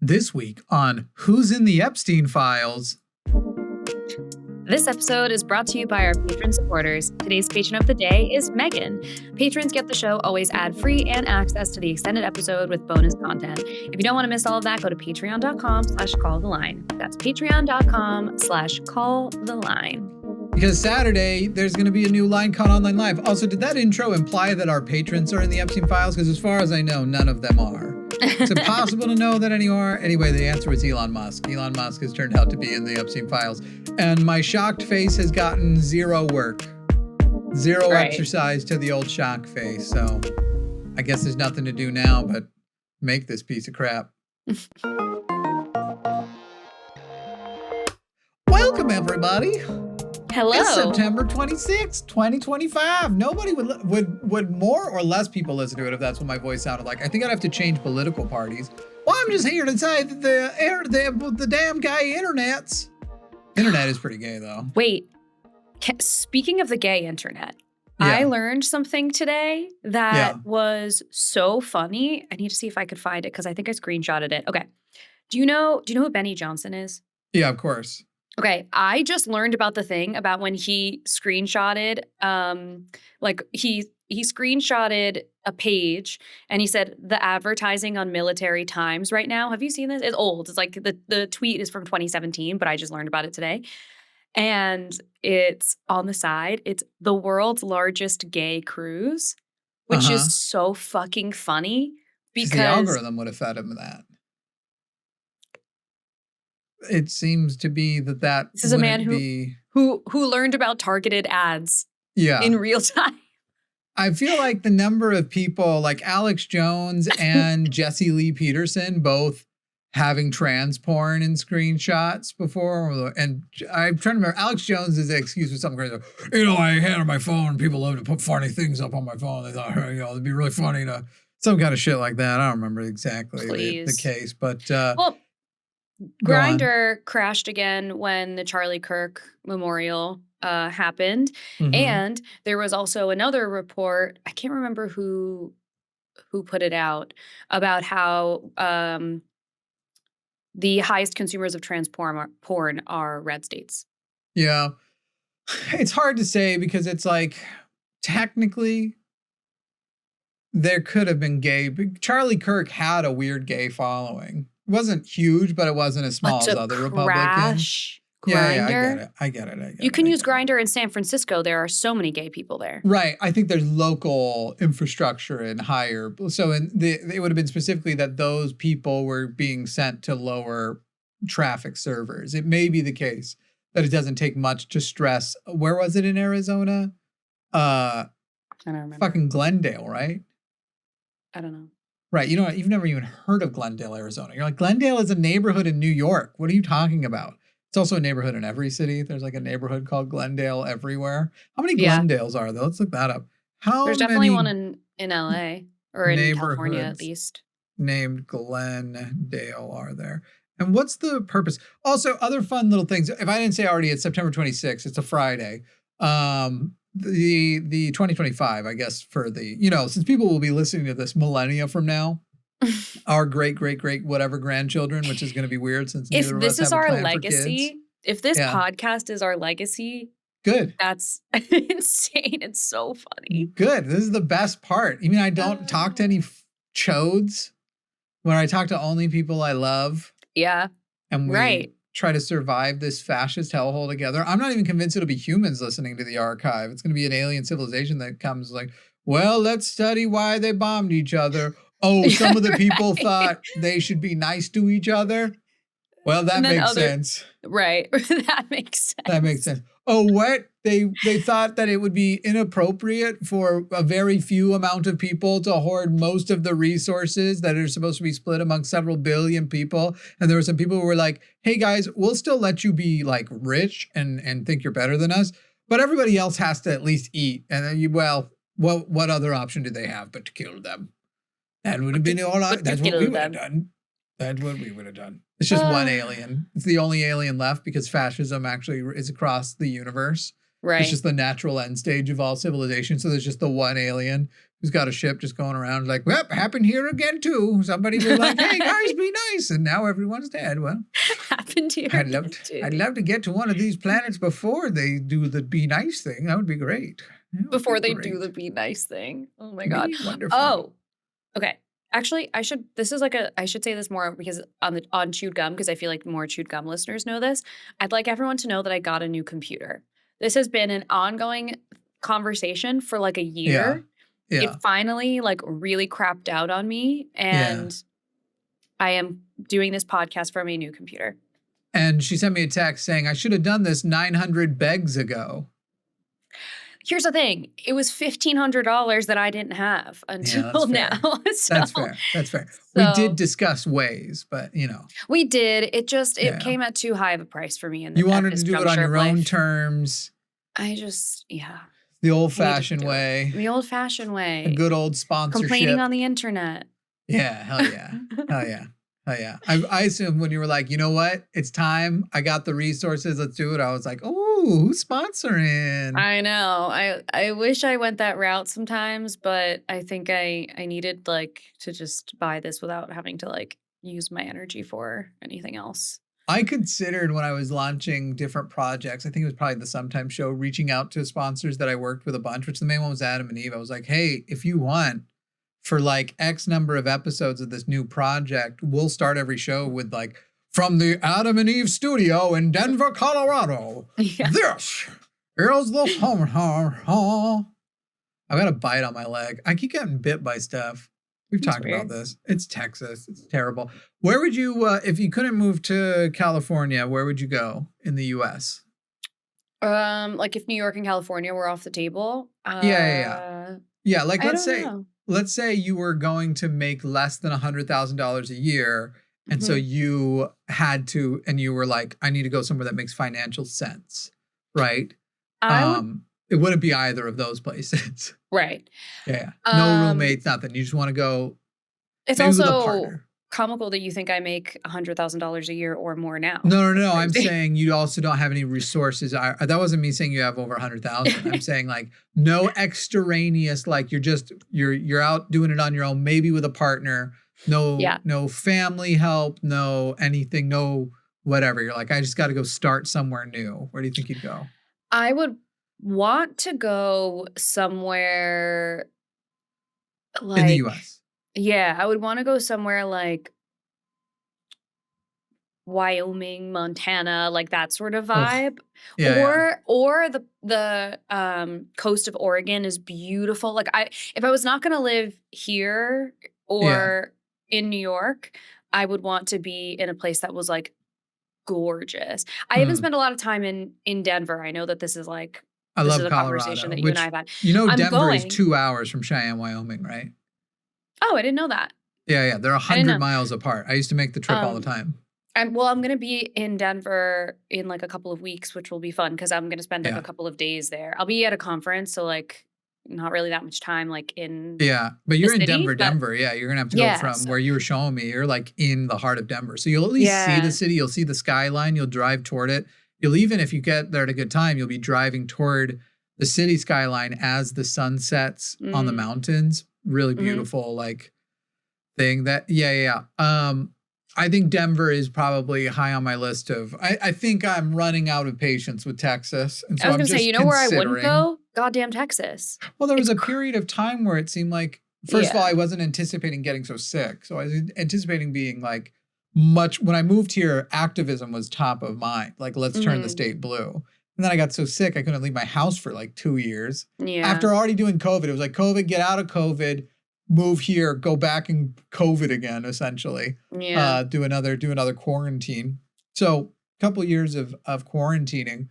This week on Who's in the Epstein Files. This episode is brought to you by our patron supporters. Today's patron of the day is Megan. Patrons get the show always ad-free and access to the extended episode with bonus content. If you don't want to miss all of that, go to patreon.com/calltheline. That's patreon.com/calltheline. Because Saturday, there's going to be a new line called Online Live. Also, did that intro imply that our patrons are in the Epstein Files? Because as far as I know, none of them are. It's impossible to know that anymore. Anyway, the answer was Elon Musk. Elon Musk has turned out to be in the Epstein Files. And my shocked face has gotten zero work. Zero exercise to the old shock face. So I guess there's nothing to do now but make this piece of crap. Welcome, everybody. Hello. It's September 26th, 2025. Nobody would more or less people listen to it if that's what my voice sounded like. I think I'd have to change political parties. Well, I'm just here to say that the damn gay internet is pretty gay, though. Wait, speaking of the gay internet, I learned something today that was so funny. I need to see if I could find it because I think I screenshotted it. Okay. Do you know who Benny Johnson is? Yeah, of course. Okay, I just learned about the thing about when he screenshotted, he screenshotted a page and he said the advertising on Military Times right now. Have you seen this? It's old. It's like the tweet is from 2017, but I just learned about it today. And it's on the side. It's the world's largest gay cruise, which is so fucking funny because the algorithm would have fed him that. It seems to be that this is a man who learned about targeted ads in real time. I feel like the number of people like Alex Jones and Jesse Lee Peterson both having trans porn in screenshots before. And I'm trying to remember, Alex Jones is an excuse for something crazy. I had on my phone, people love to put funny things up on my phone. They thought, it'd be really funny to some kind of shit like that. I don't remember exactly the case, but Grindr crashed again when the Charlie Kirk memorial happened. And there was also another report, I can't remember who put it out, about how the highest consumers of trans porn are red states. Yeah. It's hard to say because it's like, technically, there could have been gay. Charlie Kirk had a weird gay following. It wasn't huge, but it wasn't as small as other Republicans. Grindr. I get it. You can use Grindr in San Francisco. There are so many gay people there. Right. I think there's local infrastructure and higher. So it would have been specifically that those people were being sent to lower traffic servers. It may be the case that it doesn't take much to stress. Where was it in Arizona? I don't remember. Fucking Glendale, right? I don't know. Right. You've never even heard of Glendale, Arizona. You're like, Glendale is a neighborhood in New York. What are you talking about? It's also a neighborhood in every city. There's like a neighborhood called Glendale everywhere. How many Glendales are there? Let's look that up. There's definitely one in LA or in California at least. Named Glendale are there. And what's the purpose? Also, other fun little things. If I didn't say already, it's September 26th. It's a Friday. The 2025, I guess, for the, since people will be listening to this millennia from now, our great whatever grandchildren, which is going to be weird since neither of us have a plan for kids. If this podcast is our legacy, good. That's insane. It's so funny. Good. This is the best part. I don't talk to any chodes when I talk to only people I love. Yeah. And we try to survive this fascist hellhole together. I'm not even convinced it'll be humans listening to the archive. It's going to be an alien civilization that comes like, well, let's study why they bombed each other. Oh, some of the people thought they should be nice to each other. Well, that makes sense. Right. That makes sense. Oh, what? They thought that it would be inappropriate for a very few amount of people to hoard most of the resources that are supposed to be split among several billion people. And there were some people who were like, hey guys, we'll still let you be like rich and think you're better than us, but everybody else has to at least eat. And then what other option do they have but to kill them? That would have been all right. That's what we would have done. That's what we would have done. It's just one alien. It's the only alien left because fascism actually is across the universe. Right. It's just the natural end stage of all civilization. So there's just the one alien who's got a ship just going around like, well, happened here again too. Somebody was like, hey guys, be nice. And now everyone's dead. Well, Happened here. I'd love to get to one of these planets before they do the be nice thing. That would be great. Before they do the be nice thing. Oh my God. Wonderful. Oh, okay. Actually, I should say this more because on chewed gum, because I feel like more chewed gum listeners know this. I'd like everyone to know that I got a new computer. This has been an ongoing conversation for like a year. Yeah. It finally like really crapped out on me, and I am doing this podcast from a new computer. And she sent me a text saying I should have done this 900 begs ago. Here's the thing. It was $1,500 that I didn't have until now. So, That's fair. So, we did discuss ways, but we did. It came at too high of a price for me. You wanted to do it on your own terms. The old-fashioned way. The old-fashioned way. A good old sponsorship. Complaining on the internet. Yeah, hell yeah. Hell yeah. Oh, yeah. I assumed when you were like, you know what? It's time. I got the resources. Let's do it. I was like, oh, who's sponsoring? I know. I wish I went that route sometimes, but I think I needed like to just buy this without having to like use my energy for anything else. I considered when I was launching different projects, I think it was probably the Sometime Show, reaching out to sponsors that I worked with a bunch, which the main one was Adam and Eve. I was like, hey, if you want, for like X number of episodes of this new project, we'll start every show with like, from the Adam and Eve studio in Denver, Colorado. Yeah. This is the home. I've got a bite on my leg. I keep getting bit by stuff. We've talked about this. It's Texas. It's terrible. Where would you, if you couldn't move to California, where would you go in the U.S.? Like if New York and California were off the table. Yeah. Like let's say you were going to make less than $100,000 a year. And so you had to, and you were like, I need to go somewhere that makes financial sense. Right. It wouldn't be either of those places. Right. Yeah. No roommates, nothing. You just want to go. It's also comical that you think I make $100,000 a year or more now. No. I'm saying you also don't have any resources. That wasn't me saying you have over 100,000. I'm saying like no extraneous, like you're out doing it on your own, maybe with a partner. No family help, no anything, no whatever. You're like, I just got to go start somewhere new. Where do you think you'd go? I would want to go somewhere like in the US. Yeah, I would want to go somewhere like Wyoming, Montana, like that sort of vibe. Or the coast of Oregon is beautiful. Like if I was not going to live here or in New York, I would want to be in a place that was like gorgeous. I haven't spent a lot of time in Denver. I know that this is like I love a Colorado, conversation that you and I have had. Denver is 2 hours from Cheyenne, Wyoming, right? Oh, I didn't know that. Yeah. They're 100 miles apart. I used to make the trip all the time. I'm going to be in Denver in like a couple of weeks, which will be fun because I'm going to spend like a couple of days there. I'll be at a conference, so like not really that much time like in but you're in Denver. Yeah, you're going to have to go from where you were showing me. You're like in the heart of Denver. So you'll at least see the city. You'll see the skyline. You'll drive toward it. You'll even, if you get there at a good time, you'll be driving toward the city skyline as the sun sets on the mountains. Really beautiful, like thing that, I think Denver is probably high on my list of, I think I'm running out of patience with Texas. And so I was going to say, where I wouldn't go? Goddamn Texas. Well, there was a period of time where it seemed like, first of all, I wasn't anticipating getting so sick. So I was anticipating being like when I moved here, activism was top of mind. Like, let's turn the state blue. And then I got so sick, I couldn't leave my house for like 2 years. Yeah. After already doing COVID, it was like COVID, get out of COVID, move here, go back and COVID again, essentially. Yeah. Do another quarantine. So a couple of years of quarantining.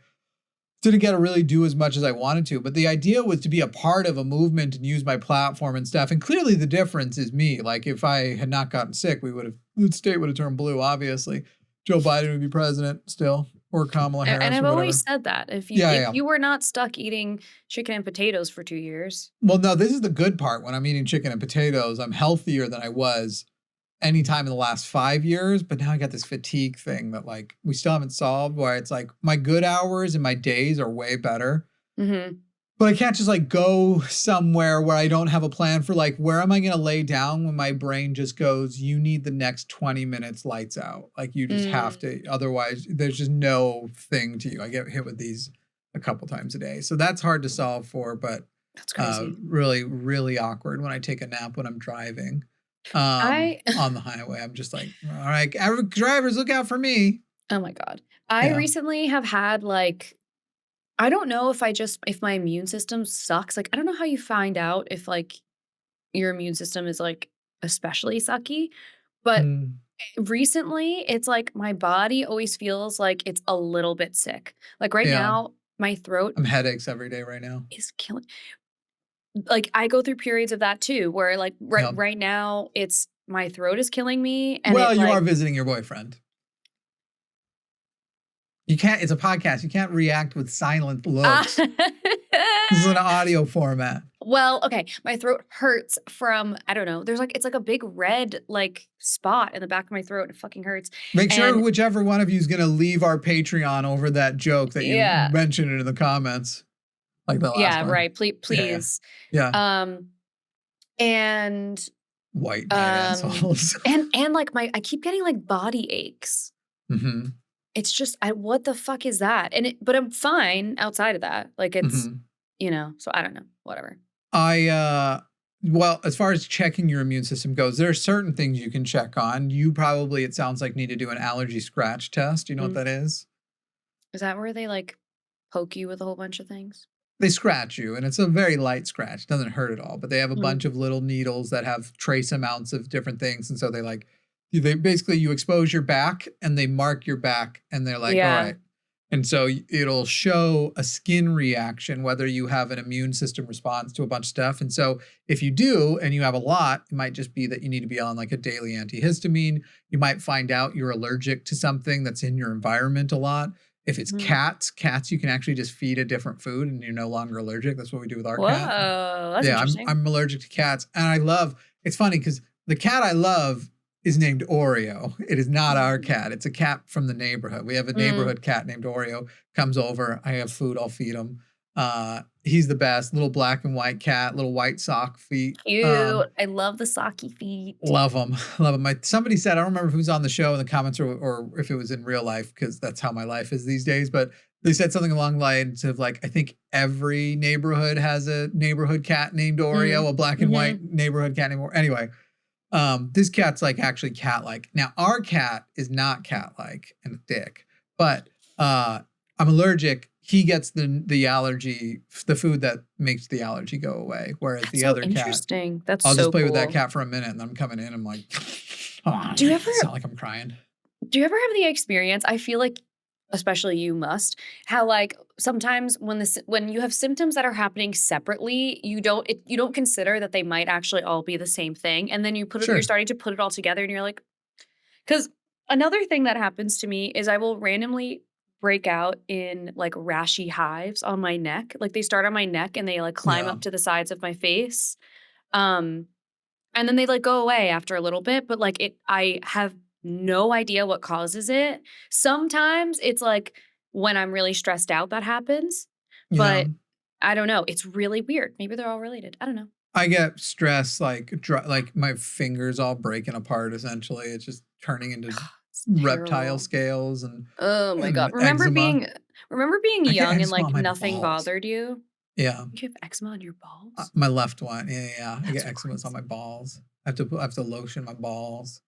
Didn't get to really do as much as I wanted to. But the idea was to be a part of a movement and use my platform and stuff. And clearly the difference is me. Like if I had not gotten sick, the state would have turned blue, obviously. Joe Biden would be president still. Or Kamala Harris. And I've always said that. If you were not stuck eating chicken and potatoes for 2 years. Well, no, this is the good part. When I'm eating chicken and potatoes, I'm healthier than I was any time in the last 5 years. But now I got this fatigue thing that like we still haven't solved, where it's like my good hours and my days are way better. Mm-hmm. But I can't just like go somewhere where I don't have a plan for like, where am I going to lay down when my brain just goes, you need the next 20 minutes lights out. Like you just have to, otherwise there's just no thing to you. I get hit with these a couple times a day. So that's hard to solve for, but That's crazy. really, really awkward when I take a nap when I'm driving I on the highway. I'm just like, all right, drivers, look out for me. Oh my God. I recently have had like, I don't know if my immune system sucks. Like, I don't know how you find out if like your immune system is like especially sucky, but recently it's like my body always feels like it's a little bit sick. Like right now, my throat. I'm headaches every day right now. Is killing. Like I go through periods of that too, where like right now it's my throat is killing me. And well, you are visiting your boyfriend. You can't, it's a podcast. You can't react with silent looks. This is an audio format. Well, okay. My throat hurts from, I don't know. It's like a big red like spot in the back of my throat. It fucking hurts. Make sure whichever one of you is going to leave our Patreon over that joke that you mentioned in the comments. Like the last one. Right. Please. Yeah. And white assholes. and like I keep getting like body aches. Mm-hmm. It's just, what the fuck is that? But I'm fine outside of that. Like it's, so I don't know, whatever. Well, as far as checking your immune system goes, there are certain things you can check on. You probably, it sounds like, need to do an allergy scratch test. Do you know what that is? Is that where they like poke you with a whole bunch of things? They scratch you, and it's a very light scratch. It doesn't hurt at all, but they have a bunch of little needles that have trace amounts of different things. And so they basically, you expose your back and they mark your back and they're like, all right. And so it'll show a skin reaction, whether you have an immune system response to a bunch of stuff. And so if you do, and you have a lot, it might just be that you need to be on like a daily antihistamine. You might find out you're allergic to something that's in your environment a lot. If it's cats, you can actually just feed a different food and you're no longer allergic. That's what we do with our cat. Whoa, that's interesting. I'm allergic to cats. And it's funny because the cat I love is named Oreo. It is not our cat. It's a cat from the neighborhood. We have a neighborhood cat named Oreo. Comes over. I have food. I'll feed him. He's the best. Little black and white cat. Little white sock feet. Cute. I love the socky feet. Love them. Love them. Somebody said, I don't remember if it was on the show in the comments or if it was in real life, because that's how my life is these days. But they said something along the lines of like, I think every neighborhood has a neighborhood cat named Oreo, a black and white neighborhood cat named Oreo. Anyway. This cat's like actually cat-like. Now our cat is not cat-like and a dick, but I'm allergic. He gets the allergy, the food that makes the allergy go away. Whereas the other cat, interesting. That's I'll so just play cool. with that cat for a minute and then I'm coming in. I'm like, do you ever sound like I'm crying? Do you ever have the experience? I feel like, especially you must, how like sometimes when you have symptoms that are happening separately, you don't consider that they might actually all be the same thing, and then you're starting to put it all together, and you're like, because another thing that happens to me is I will randomly break out in like rashy hives on my neck, like they start on my neck and they like climb up to the sides of my face, and then they like go away after a little bit, but like I have no idea what causes it. Sometimes it's like when I'm really stressed out that happens, but I don't know. It's really weird. Maybe they're all related. I don't know. I get stressed, like my fingers all breaking apart. Essentially, it's just turning into reptile scales and oh my god. Remember being young and like nothing bothered you? Yeah. You have eczema on your balls? My left one. Yeah. I get eczema on my balls. I have to lotion my balls.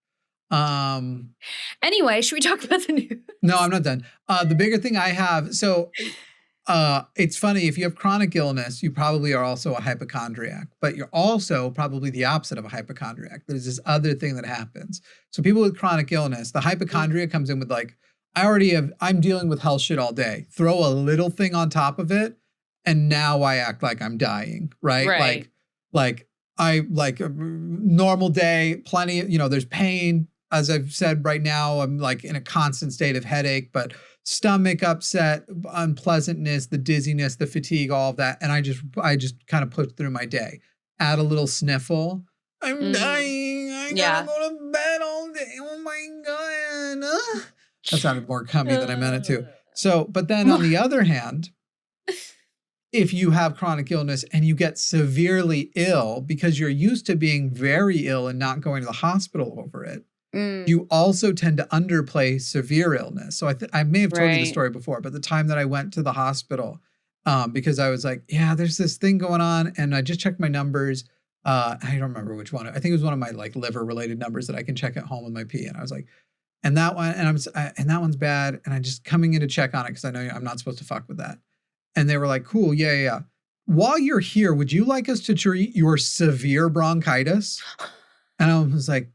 Anyway, should we talk about the news? No, I'm not done. The bigger thing I have, so it's funny, if you have chronic illness, you probably are also a hypochondriac, but you're also probably the opposite of a hypochondriac. There's this other thing that happens. So people with chronic illness, the hypochondria comes in with like, I'm dealing with hell shit all day. Throw a little thing on top of it, and now I act like I'm dying, right? Like I like a normal day, plenty, there's pain. As I've said right now, I'm like in a constant state of headache, but stomach upset, unpleasantness, the dizziness, the fatigue, all of that. And I just kind of put through my day. Add a little sniffle. I'm dying. I gotta go to bed all day. Oh my God. That sounded more cummy than I meant it to. So, but then on the other hand, if you have chronic illness and you get severely ill because you're used to being very ill and not going to the hospital over it, you also tend to underplay severe illness. So I may have told you the story before, but the time that I went to the hospital, because I was like, yeah, there's this thing going on, and I just checked my numbers. I don't remember which one. I think it was one of my like liver related numbers that I can check at home with my pee. And I was like, and that one, and that one's bad. And I'm just coming in to check on it because I know I'm not supposed to fuck with that. And they were like, cool, yeah. While you're here, would you like us to treat your severe bronchitis? And I was like,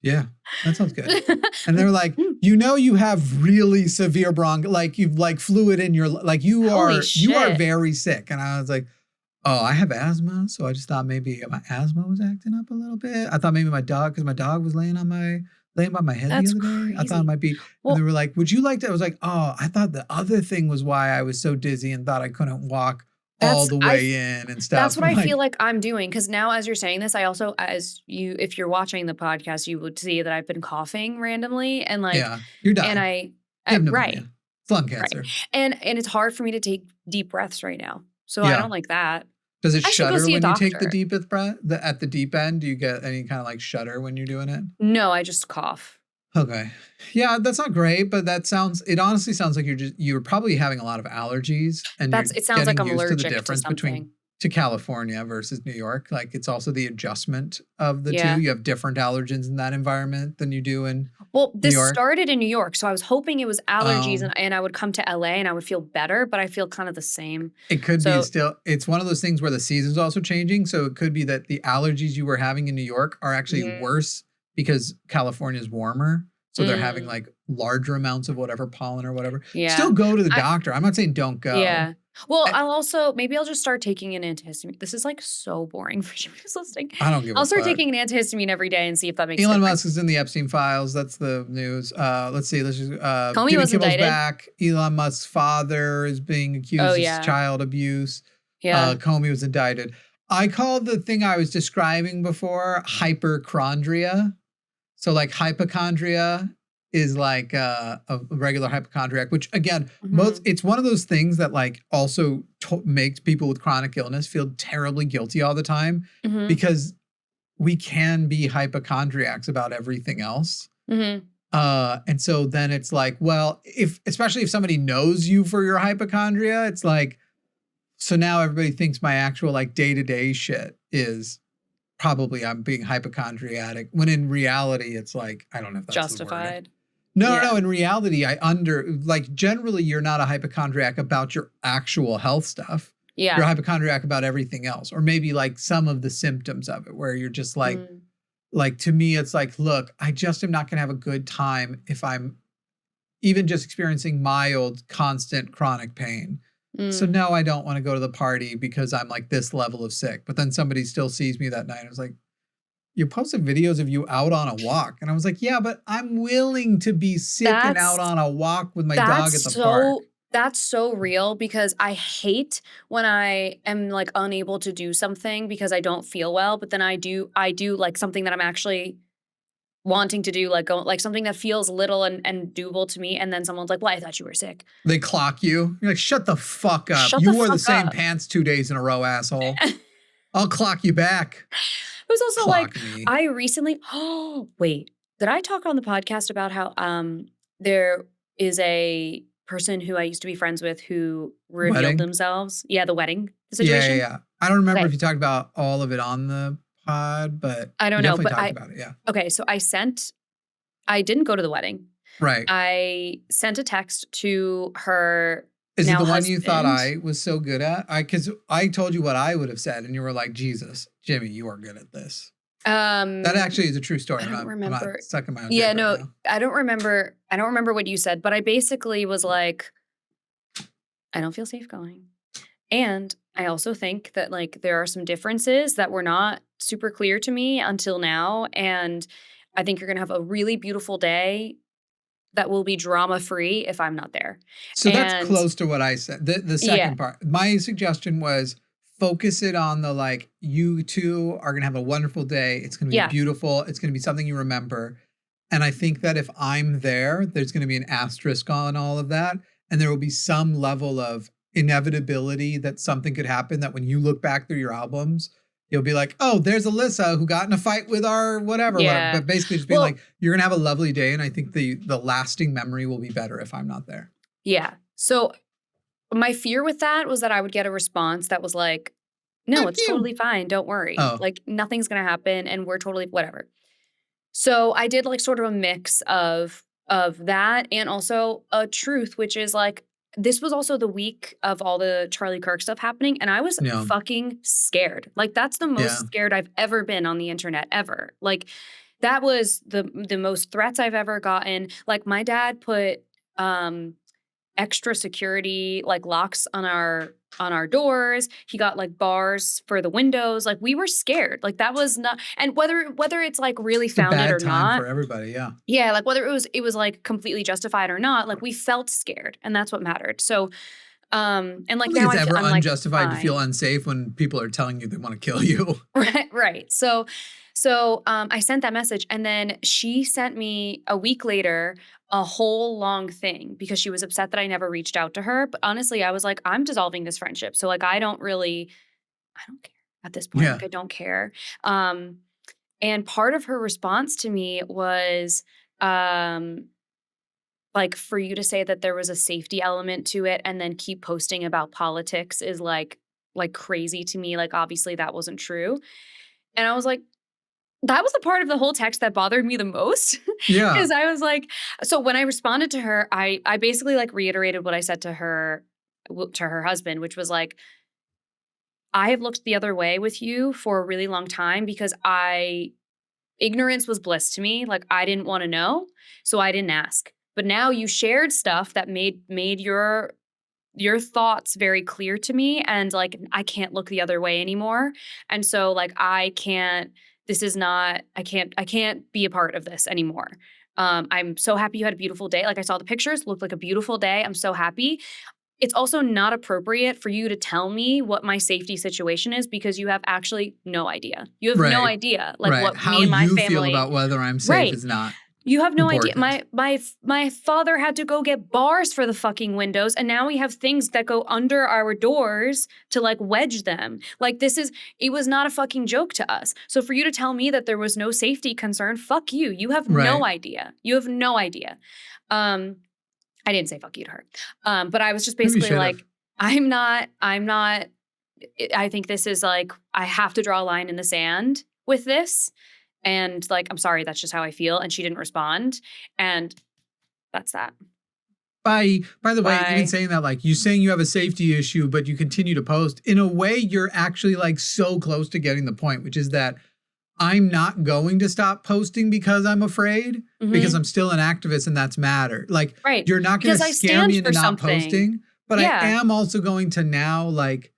yeah, that sounds good. And they're like, you have really severe like you've like fluid in your, like you are very sick. And I was like, oh, I have asthma. So I just thought maybe my asthma was acting up a little bit. I thought maybe my dog, because my dog was laying by my head the other day. Crazy. I thought it might be, and they were like, would you like to? I was like, oh, I thought the other thing was why I was so dizzy and thought I couldn't walk all the way in and stuff. That's what I feel like I'm doing. Because now as you're saying this, I also, if you're watching the podcast, you would see that I've been coughing randomly and like, yeah, you're dying. And right. It's lung cancer. Right. And it's hard for me to take deep breaths right now. So I don't like that. Does it shudder when you take the deepest breath? At the deep end, do you get any kind of like shudder when you're doing it? No, I just cough. Okay. Yeah, that's not great, but it honestly sounds like you're probably having a lot of allergies, and it sounds like I'm allergic to something. To California versus New York. Like it's also the adjustment of the two. You have different allergens in that environment than you do in New York. Started in New York, so I was hoping it was allergies and I would come to LA and I would feel better, but I feel kind of the same. It could be still, it's one of those things where the season's also changing. So it could be that the allergies you were having in New York are actually worse because California is warmer. So they're having like larger amounts of whatever pollen or whatever. Yeah. Still go to the doctor. I'm not saying don't go. Yeah. Well, I'll just start taking an antihistamine. This is like so boring for you who's listening. I don't give a fuck. I'll start taking an antihistamine every day and see if that makes Elon Musk is in the Epstein files. That's the news. Let's see. Let's just Comey Jimmy was Kimmel's indicted. back. Elon Musk's father is being accused of child abuse. Yeah. Comey was indicted. I called the thing I was describing before hypochondria. So like hypochondria is like a regular hypochondriac, which again, it's one of those things that like also makes people with chronic illness feel terribly guilty all the time because we can be hypochondriacs about everything else. And so then it's like, well, especially if somebody knows you for your hypochondria, it's like, so now everybody thinks my actual like day-to-day shit is probably I'm being hypochondriac, when in reality, it's like, I don't know if that's justified. No. In reality, generally you're not a hypochondriac about your actual health stuff. Yeah. You're a hypochondriac about everything else. Or maybe like some of the symptoms of it where you're just like, like to me, it's like, look, I just am not going to have a good time if I'm even just experiencing mild, constant, chronic pain. So no, I don't want to go to the party because I'm like this level of sick. But then somebody still sees me that night and was like, you posted videos of you out on a walk. And I was like, yeah, but I'm willing to be sick and out on a walk with my dog at the park. That's so real because I hate when I am like unable to do something because I don't feel well. But then I do like something that I'm actually wanting to do, like something that feels little and doable to me. And then someone's like, well, I thought you were sick. They clock you. You're like, shut the fuck up. You wore the same pants 2 days in a row, asshole. I'll clock you back. It was also like, I recently, wait, did I talk on the podcast about how there is a person who I used to be friends with who revealed themselves? Yeah, the wedding situation. Yeah. I don't remember if you talked about all of it on the pod, but I don't know. But talked about it, yeah. Okay, so I didn't go to the wedding. Right. I sent a text to her. Is it the one you thought I was so good at? Because I told you what I would have said, and you were like, Jesus, Jimmy, you are good at this. That actually is a true story. I don't remember. I'm not stuck in my own right now. I don't remember. I don't remember what you said, but I basically was like, I don't feel safe going. And I also think that like there are some differences that were not super clear to me until now. And I think you're going to have a really beautiful day that will be drama-free if I'm not there. So that's close to what I said. The second part. My suggestion was focus it on the like, you two are going to have a wonderful day. It's going to be beautiful. It's going to be something you remember. And I think that if I'm there, there's going to be an asterisk on all of that. And there will be some level of inevitability that something could happen, that when you look back through your albums, you'll be like, oh, there's Alyssa who got in a fight with our whatever. Yeah. But basically just being like, you're going to have a lovely day. And I think the lasting memory will be better if I'm not there. Yeah. So my fear with that was that I would get a response that was like, no, it's totally fine. Don't worry. Like nothing's going to happen and we're totally whatever. So I did like sort of a mix of that and also a truth, which is like, this was also the week of all the Charlie Kirk stuff happening. And I was fucking scared. Like that's the most scared I've ever been on the internet ever. Like that was the most threats I've ever gotten. Like my dad put extra security like locks on our doors. He got like bars for the windows. Like we were scared. Like that was not, and whether it's like really founded or not for everybody. Yeah. Like whether it was like completely justified or not, like we felt scared and that's what mattered. So, and like now it's ever I'm unjustified like, to feel unsafe when people are telling you they want to kill you. Right. So I sent that message and then she sent me a week later a whole long thing because she was upset that I never reached out to her. But honestly, I was like, I'm dissolving this friendship. So like, I don't care at this point. Like I don't care. And part of her response to me was, like for you to say that there was a safety element to it and then keep posting about politics is like crazy to me. Like obviously that wasn't true. And I was like, that was the part of the whole text that bothered me the most. Yeah. Because I was like, so when I responded to her, I basically like reiterated what I said to her husband, which was like, I have looked the other way with you for a really long time because ignorance was bliss to me. Like I didn't want to know, so I didn't ask. But now you shared stuff that made your thoughts very clear to me. And like, I can't look the other way anymore. And so like, I can't be a part of this anymore. I'm so happy you had a beautiful day. Like I saw the pictures, looked like a beautiful day. I'm so happy. It's also not appropriate for you to tell me what my safety situation is because you have actually no idea. You have no idea like what how me and my you family feel about whether I'm safe is not. You have no important. idea. My father had to go get bars for the fucking windows, and now we have things that go under our doors to like wedge them. Like it was not a fucking joke to us. So for you to tell me that there was no safety concern, fuck you. You have no idea. You have no idea. I didn't say fuck you to her. But I was just basically like, I'm not, I think this is like, I have to draw a line in the sand with this. And like, I'm sorry, that's just how I feel. And she didn't respond. And that's that. By the way, even saying that, like you saying you have a safety issue, but you continue to post, in a way, you're actually like so close to getting the point, which is that I'm not going to stop posting because I'm afraid, because I'm still an activist and that's matter. Like you're not going to scare me into not posting, but I am also going to now like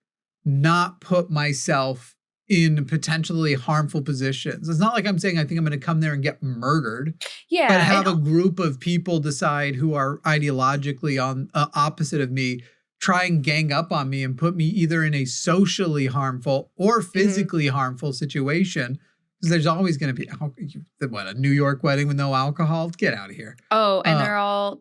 not put myself in potentially harmful positions. It's not like I'm saying I think I'm going to come there and get murdered. Yeah. But have a group of people decide who are ideologically on opposite of me, try and gang up on me and put me either in a socially harmful or physically harmful situation. Because there's always going to be a New York wedding with no alcohol? Get out of here. Oh, and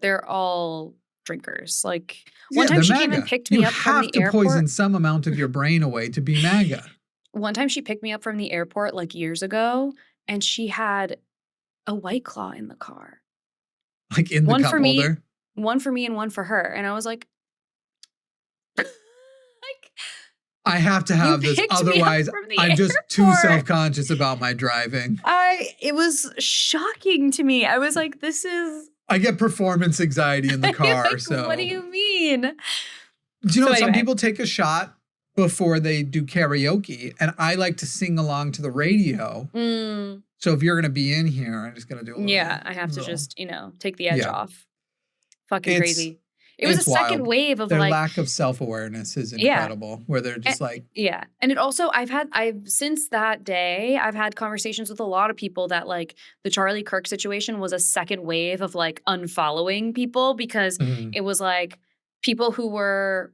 they're all drinkers. Like one time she even picked me up from the airport. You have to poison some amount of your brain away to be MAGA. One time she picked me up from the airport like years ago and she had a White Claw in the car. Like in the cup holder? One for me and one for her. And I was like, I have to have this. Otherwise, I'm just too self-conscious about my driving. It was shocking to me. I was like, I get performance anxiety in the car. Like, so what do you mean? Do you know some people take a shot before they do karaoke, and I like to sing along to the radio. So if you're going to be in here, I'm just going to do a little. Yeah, I have to just, take the edge off. Fucking crazy. It was a second wave of their like. Their lack of self-awareness is incredible, where they're just like. Yeah. And it also, since that day, I've had conversations with a lot of people that like the Charlie Kirk situation was a second wave of like unfollowing people because it was like people who were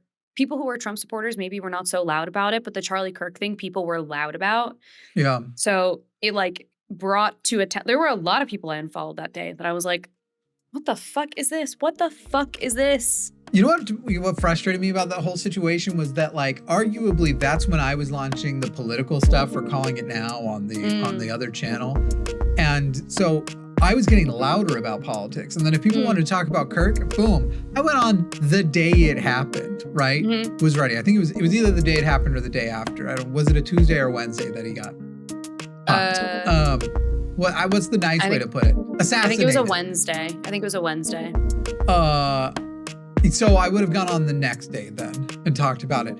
Trump supporters maybe were not so loud about it, but the Charlie Kirk thing people were loud about. Yeah. So it like brought to there were a lot of people I unfollowed that day that I was like, what the fuck is this? What the fuck is this? You know what frustrated me about that whole situation was that, like, arguably that's when I was launching the political stuff or calling it now on the other channel. And so I was getting louder about politics. And then if people wanted to talk about Kirk, boom, I went on the day it happened, right? Was ready. I think it was either the day it happened or the day after. Was it a Tuesday or Wednesday that he got pumped? What's the nice way to put it? Assassinated. I think it was a Wednesday. So I would have gone on the next day then and talked about it.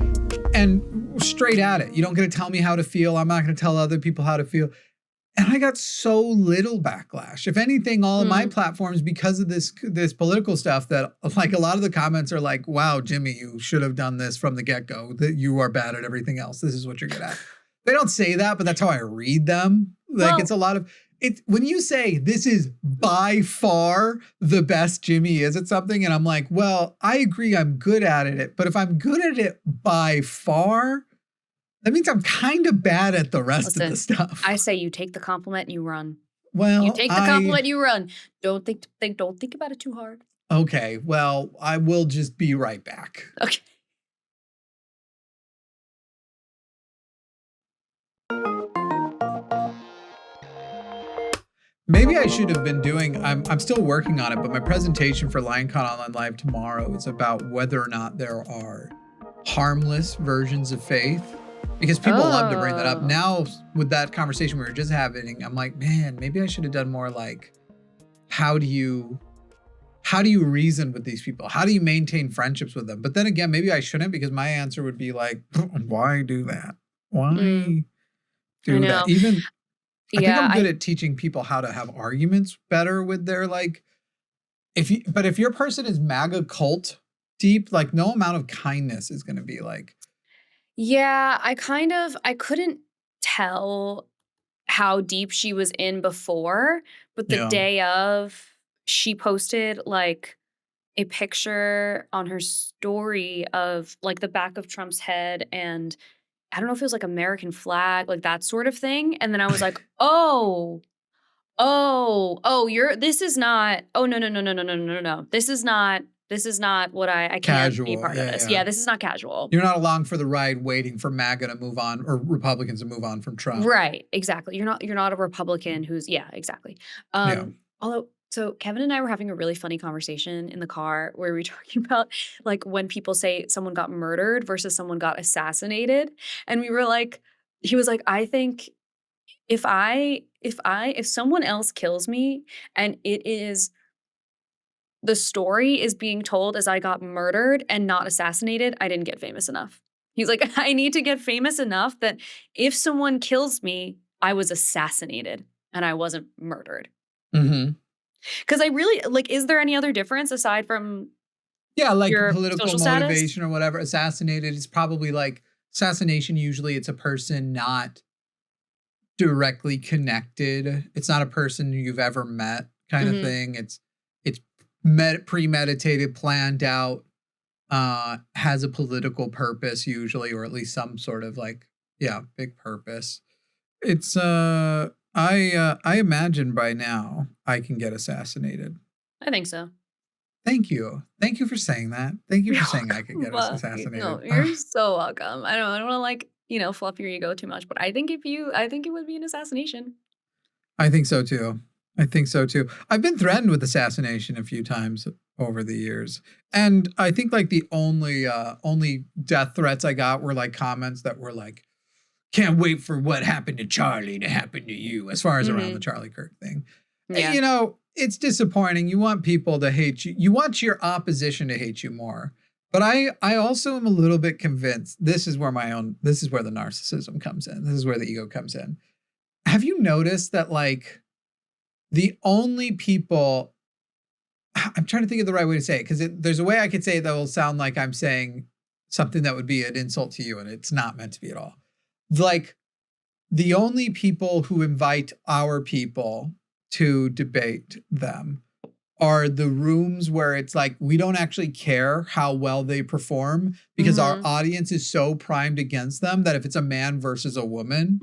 And straight at it. You don't get to tell me how to feel. I'm not going to tell other people how to feel. And I got so little backlash. If anything, all of my platforms, because of this political stuff, that like a lot of the comments are like, wow, Jimmy, you should have done this from the get-go. That you are bad at everything else. This is what you're good at. They don't say that, but that's how I read them. Like, it's a lot of... when you say this is by far the best Jimmy is at something, and I'm like, well, I agree I'm good at it, but if I'm good at it by far, that means I'm kind of bad at the rest of the stuff. I say you take the compliment and you run. Well, you take the compliment, you run. Don't think about it too hard. Okay, well, I will just be right back. Okay. Maybe I should have been doing, I'm still working on it, but my presentation for LionCon Online Live tomorrow is about whether or not there are harmless versions of faith, because people love to bring that up. Now, with that conversation we were just having, I'm like, man, maybe I should have done more like, how do you reason with these people? How do you maintain friendships with them? But then again, maybe I shouldn't, because my answer would be like, why do that? Why do that? Even... I think I'm good at teaching people how to have arguments better with their, like, but if your person is MAGA cult deep, like, no amount of kindness is going to be like. Yeah, I couldn't tell how deep she was in before, but the day of, she posted like a picture on her story of like the back of Trump's head and I don't know if it was like American flag, like that sort of thing. And then I was like, no. This is not what I can't be part of this. Yeah, this is not casual. You're not along for the ride waiting for MAGA to move on or Republicans to move on from Trump. Right, exactly. You're not a Republican who's, exactly. Although, so Kevin and I were having a really funny conversation in the car where we were talking about like when people say someone got murdered versus someone got assassinated. And we were like, he was like, I think if someone else kills me and the story is being told as I got murdered and not assassinated, I didn't get famous enough. He's like, I need to get famous enough that if someone kills me, I was assassinated and I wasn't murdered. Mm-hmm. Because I really, like, is there any other difference aside from like your political social motivation status? Or whatever? Assassinated is probably like assassination. Usually it's a person not directly connected. It's not a person you've ever met kind of thing. It's premeditated, planned out, has a political purpose usually, or at least some sort of like, big purpose. It's, I imagine by now I can get assassinated. I think so. Thank you. Thank you for saying that. Thank you for saying I could get assassinated. No, you're so welcome. I don't want to like, fluff your ego too much, but I think it would be an assassination. I think so too. I've been threatened with assassination a few times over the years. And I think like the only death threats I got were like comments that were like, can't wait for what happened to Charlie to happen to you, as far as around the Charlie Kirk thing. Yeah. And, it's disappointing. You want people to hate you. You want your opposition to hate you more. But I also am a little bit convinced this is where the narcissism comes in. This is where the ego comes in. Have you noticed that like the only people, I'm trying to think of the right way to say it, because there's a way I could say it that will sound like I'm saying something that would be an insult to you, and it's not meant to be at all. Like the only people who invite our people to debate them are the rooms where it's like, we don't actually care how well they perform because our audience is so primed against them that if it's a man versus a woman,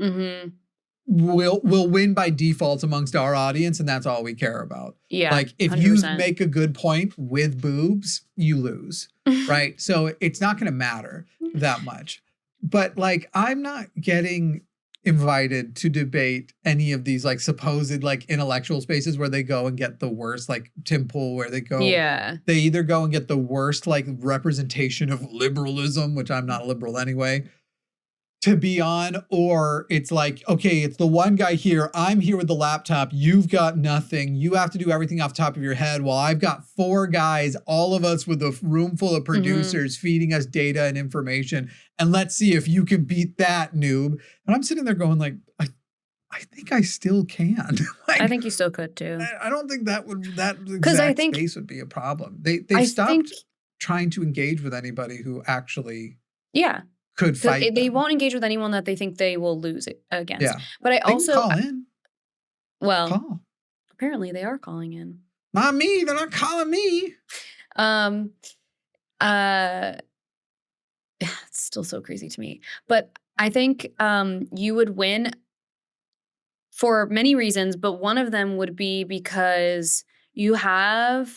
will win by default amongst our audience, and that's all we care about. Yeah. Like if 100%. you make a good point with boobs, you lose. Right. So it's not going to matter that much. But like, I'm not getting invited to debate any of these like supposed like intellectual spaces where they go and get the worst, like Tim Pool, where they go, they either go and get the worst like representation of liberalism, which I'm not a liberal anyway, to be on, or it's like, okay, it's the one guy here, I'm here with the laptop, you've got nothing, you have to do everything off the top of your head, while I've got 4 guys, all of us with a room full of producers feeding us data and information, and let's see if you can beat that, noob. And I'm sitting there going like, I think I still can. Like, I think you still could too. I don't think that exact space would be a problem. They stopped trying to engage with anybody who actually could fight. They won't engage with anyone that they think they will lose it against. Yeah. But I they also can call in. Well, apparently they are calling in. Not me. They're not calling me. It's still so crazy to me. But I think you would win for many reasons, but one of them would be because you have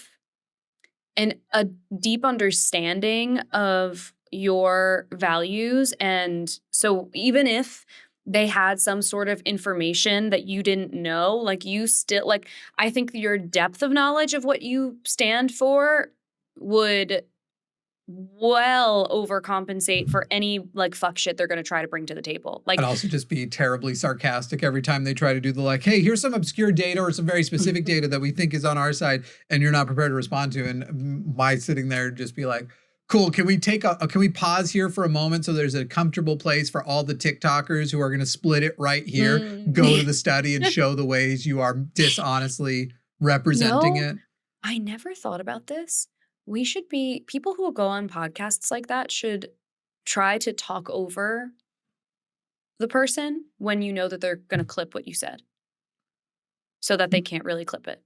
a deep understanding of your values. And so even if they had some sort of information that you didn't know, like you still, like, I think your depth of knowledge of what you stand for would well overcompensate for any like fuck shit they're going to try to bring to the table. Like, I'd also just be terribly sarcastic every time they try to do the like, hey, here's some obscure data or some very specific data that we think is on our side and you're not prepared to respond to. And my sitting there just be like, cool, can we pause here for a moment so there's a comfortable place for all the TikTokers who are going to split it right here, go to the study and show the ways you are dishonestly representing it? I never thought about this. We should be, people who go on podcasts like that should try to talk over the person when you know that they're going to clip what you said so that they can't really clip it.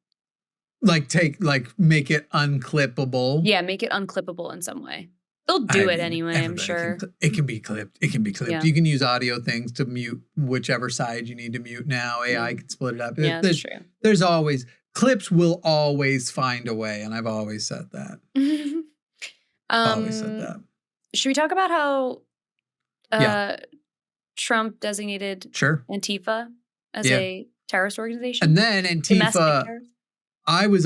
Make it unclippable. Yeah, make it unclippable in some way. They'll do it anyway, I'm sure. It can be clipped. It can be clipped. Yeah. You can use audio things to mute whichever side you need to mute now. AI can split it up. Yeah, that's true. There's always, clips will always find a way, and I've always said that. Always said that. Should we talk about how Trump designated Antifa as a terrorist organization? And then Antifa, I was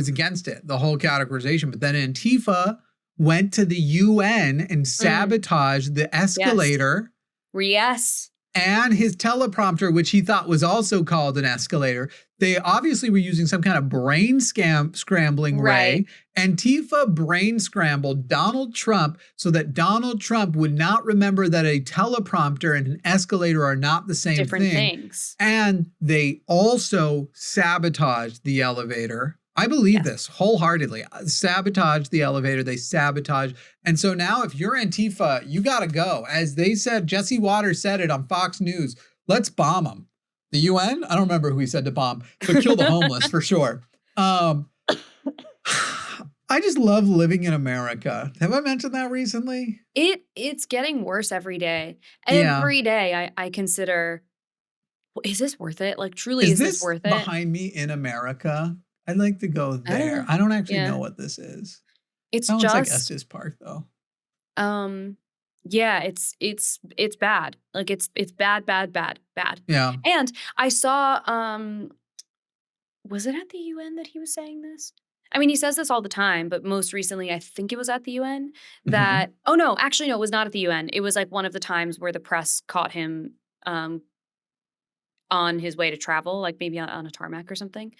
against it, the whole categorization, but then Antifa went to the UN and sabotaged the escalator. Yes. And his teleprompter, which he thought was also called an escalator. They obviously were using some kind of brain scrambling ray. Antifa brain scrambled Donald Trump so that Donald Trump would not remember that a teleprompter and an escalator are not the same different things. And they also sabotaged the elevator. I believe this wholeheartedly. Sabotage the elevator. They sabotage. And so now if you're Antifa, you got to go. As they said, Jesse Waters said it on Fox News. Let's bomb them. The UN? I don't remember who he said to bomb, but kill the homeless for sure. I just love living in America. Have I mentioned that recently? It's getting worse every day. Every day I consider, is this worth it? Like, truly, is this worth it? Behind me in America? I'd like to go there. I don't actually know what this is. It's just like Estes Park, though. Yeah, it's bad. Like it's bad. Yeah. And I saw, was it at the UN that he was saying this? I mean, he says this all the time, but most recently, I think it was at the UN that, oh no, actually, no, it was not at the UN. It was like one of the times where the press caught him on his way to travel, like maybe on a tarmac or something,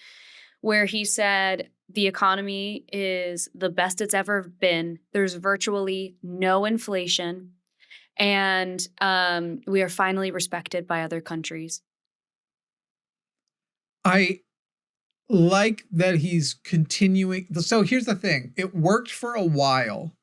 where he said the economy is the best it's ever been. There's virtually no inflation. And we are finally respected by other countries. I like that he's continuing. So here's the thing. It worked for a while,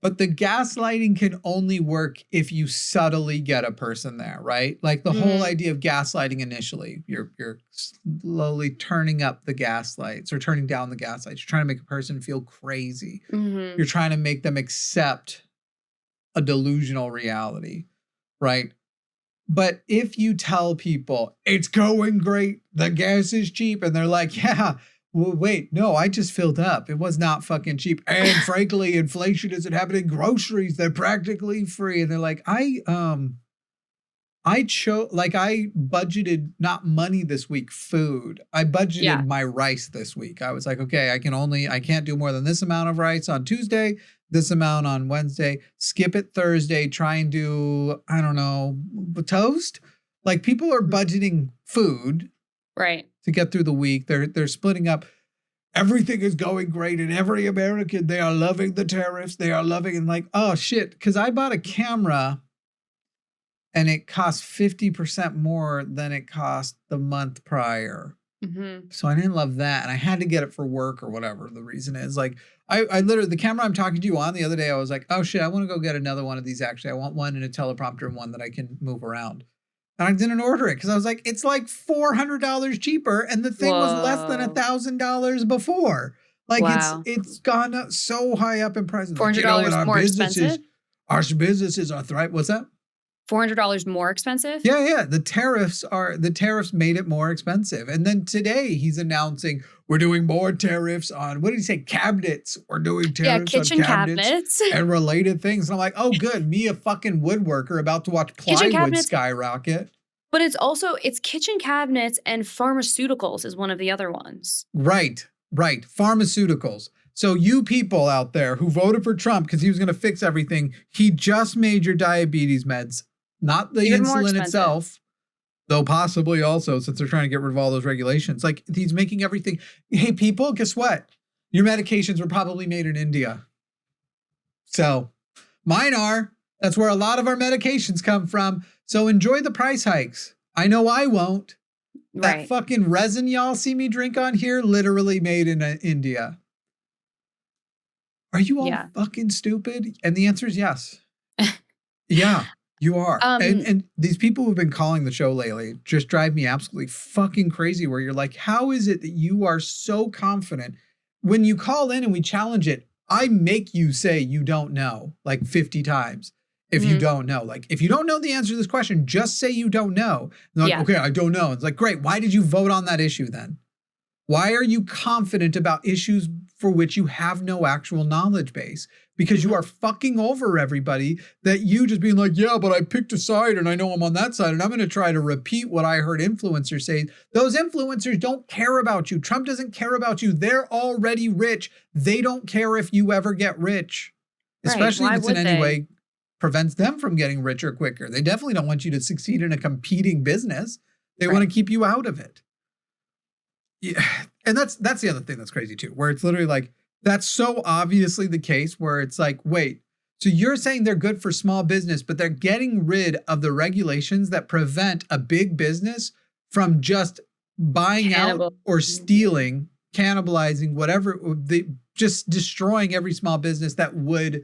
but the gaslighting can only work if you subtly get a person there, right? Like the whole idea of gaslighting initially, you're slowly turning up the gaslights or turning down the gaslights. You're trying to make a person feel crazy. You're trying to make them accept a delusional reality, right? But if you tell people it's going great, the gas is cheap, and they're like, yeah, well, wait, no, I just filled up. It was not fucking cheap. And frankly, inflation isn't happening. Groceries, they're practically free. And they're like, I budgeted not money this week, food. I budgeted my rice this week. I was like, okay, I can't do more than this amount of rice on Tuesday, this amount on Wednesday, skip it Thursday, try and do, I don't know, toast. Like people are budgeting food. Right. To get through the week. They're splitting up. Everything is going great in every American. They are loving the tariffs. They are loving and like, oh shit. Because I bought a camera and it cost 50% more than it cost the month prior. Mm-hmm. So I didn't love that. And I had to get it for work or whatever the reason is. Like I literally, the camera I'm talking to you on the other day, I was like, oh shit, I want to go get another one of these actually. I want one in a teleprompter and one that I can move around. And I didn't order it because I was like, it's like $400 cheaper. And the thing was less than $1,000 before. Like it's gone up so high up in prices. $400 more expensive? Our businesses are thriving. What's that? $400 more expensive? Yeah. The tariffs made it more expensive. And then today he's announcing we're doing more tariffs on, what did he say? Cabinets. We're doing tariffs kitchen on cabinets and related things. And I'm like, oh, good. Me, a fucking woodworker about to watch plywood skyrocket. But it's kitchen cabinets and pharmaceuticals is one of the other ones. Right. Pharmaceuticals. So you people out there who voted for Trump because he was going to fix everything, he just made your diabetes meds, not the insulin itself, though possibly also since they're trying to get rid of all those regulations. Like he's making everything. Hey, people, guess what? Your medications were probably made in India. So mine are. That's where a lot of our medications come from. So enjoy the price hikes. I know I won't. Right. That fucking resin y'all see me drink on here, literally made in India. Are you all fucking stupid? And the answer is yes. Yeah, you are. And these people who've been calling the show lately just drive me absolutely fucking crazy where you're like, how is it that you are so confident? When you call in and we challenge it, I make you say you don't know like 50 times. If you don't know, like if you don't know the answer to this question, just say you don't know. And they're like, okay, I don't know. It's like, great. Why did you vote on that issue then? Why are you confident about issues for which you have no actual knowledge base? Because you are fucking over everybody that you just being like, yeah, but I picked a side and I know I'm on that side and I'm going to try to repeat what I heard influencers say. Those influencers don't care about you. Trump doesn't care about you. They're already rich. They don't care if you ever get rich, especially if it's in any way prevents them from getting richer quicker. They definitely don't want you to succeed in a competing business. They want to keep you out of it. Yeah. And that's the other thing that's crazy too, where it's literally like, that's so obviously the case where it's like, wait, so you're saying they're good for small business, but they're getting rid of the regulations that prevent a big business from just buying out or stealing, cannibalizing, whatever, just destroying every small business that would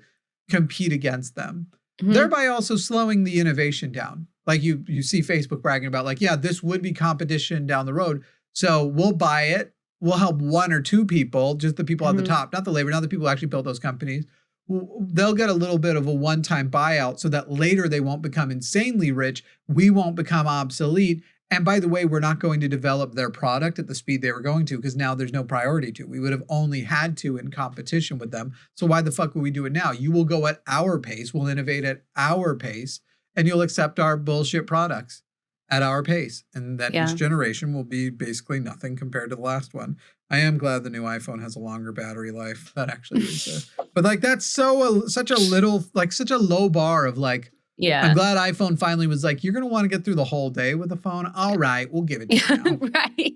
compete against them. Thereby also slowing the innovation down. Like you see Facebook bragging about like, yeah, this would be competition down the road. So we'll buy it. We'll help one or two people, just the people at the top, not the labor, not the people who actually built those companies. They'll get a little bit of a one-time buyout so that later they won't become insanely rich. We won't become obsolete. And by the way, we're not going to develop their product at the speed they were going to because now there's no priority to. We would have only had to in competition with them. So why the fuck would we do it now? You will go at our pace. We'll innovate at our pace and you'll accept our bullshit products at our pace. And that each generation will be basically nothing compared to the last one. I am glad the new iPhone has a longer battery life. That actually is but like that's such a low bar of like, I'm glad iPhone finally was like, you're going to want to get through the whole day with the phone. All right, we'll give it to you now. Right.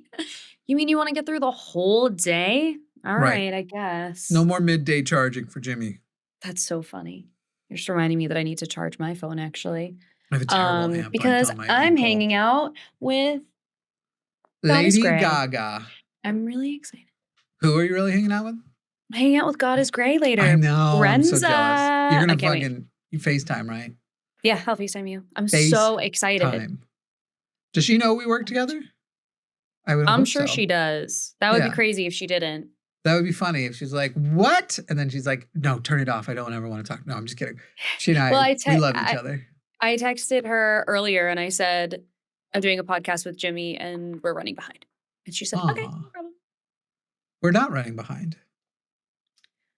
You mean you want to get through the whole day? All right, I guess. No more midday charging for Jimmy. That's so funny. You're just reminding me that I need to charge my phone actually. I have a terrible amp because I'm hanging out with Lady Gaga. I'm really excited. Who are you really hanging out with? I'm hanging out with God is Gray later. I know. Renza. I'm so jealous. You're going to you FaceTime, right? Yeah, I'll FaceTime you. I'm so excited. Does she know we work together? I'm sure she does. That would be crazy if she didn't. That would be funny if she's like, what? And then she's like, no, turn it off. I don't ever want to talk. No, I'm just kidding. She and I, we love each other. I texted her earlier and I said, I'm doing a podcast with Jimmy and we're running behind. And she said, okay, no problem. We're not running behind.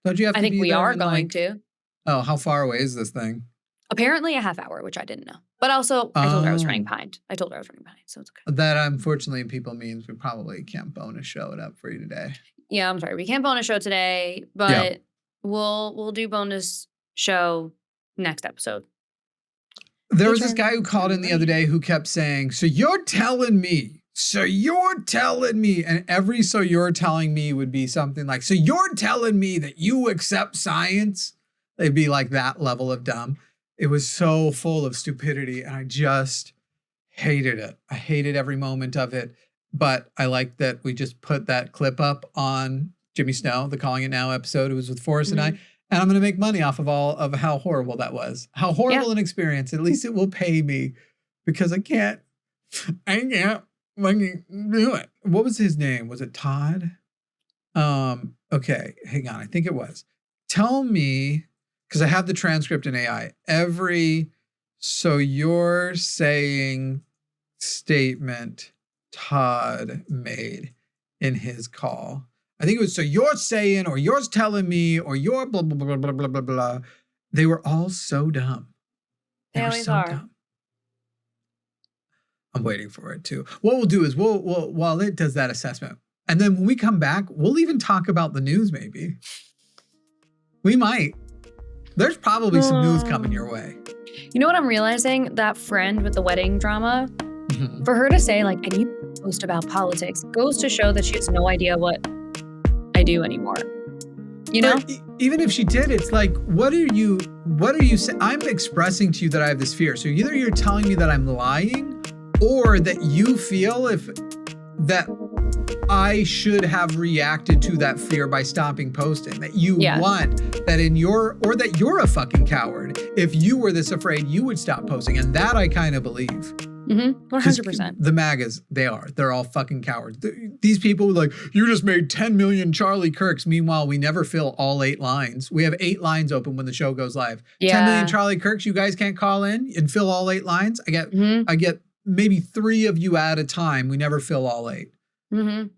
Don't you have I to think be we there are in, going to. Oh, how far away is this thing? Apparently a half hour, which I didn't know. But also, I told her I was running behind. So it's okay. That, unfortunately, people means we probably can't bonus show it up for you today. Yeah, I'm sorry. We can't bonus show today, but we'll do bonus show next episode. There was this guy who called in the other day who kept saying, so you're telling me. And every so you're telling me would be something like, so you're telling me that you accept science? They'd be like that level of dumb. It was so full of stupidity and I just hated it. I hated every moment of it. But I like that we just put that clip up on Jimmy Snow, the Calling It Now episode. It was with Forrest and I. And I'm going to make money off of all of how horrible that was. How horrible an experience. At least it will pay me because I can't do it. What was his name? Was it Todd? Okay, hang on. I think it was. Tell me, because I have the transcript in AI. So you're saying statement Todd made in his call. I think it was, so you're saying, or you're telling me, or you're blah, blah, blah, blah, blah, blah, blah. They were all so dumb. They always are. Dumb. I'm waiting for it too. What we'll do is we'll while it does that assessment, and then when we come back, we'll even talk about the news maybe. We might. There's probably some news coming your way. You know what I'm realizing? That friend with the wedding drama, for her to say, like, I need to post about politics, goes to show that she has no idea what I do anymore. You know? But even if she did, it's like, what are you saying? I'm expressing to you that I have this fear. So either you're telling me that I'm lying or that you feel that I should have reacted to that fear by stopping posting, that you want that or that you're a fucking coward. If you were this afraid, you would stop posting. And that I kind of believe. 100%. The MAGAs, they're all fucking cowards. These people like, you just made 10 million Charlie Kirks. Meanwhile, we never fill all 8 lines. We have 8 lines open when the show goes live. 10 million Charlie Kirks, you guys can't call in and fill all 8 lines. I get maybe 3 of you at a time. We never fill all 8. 10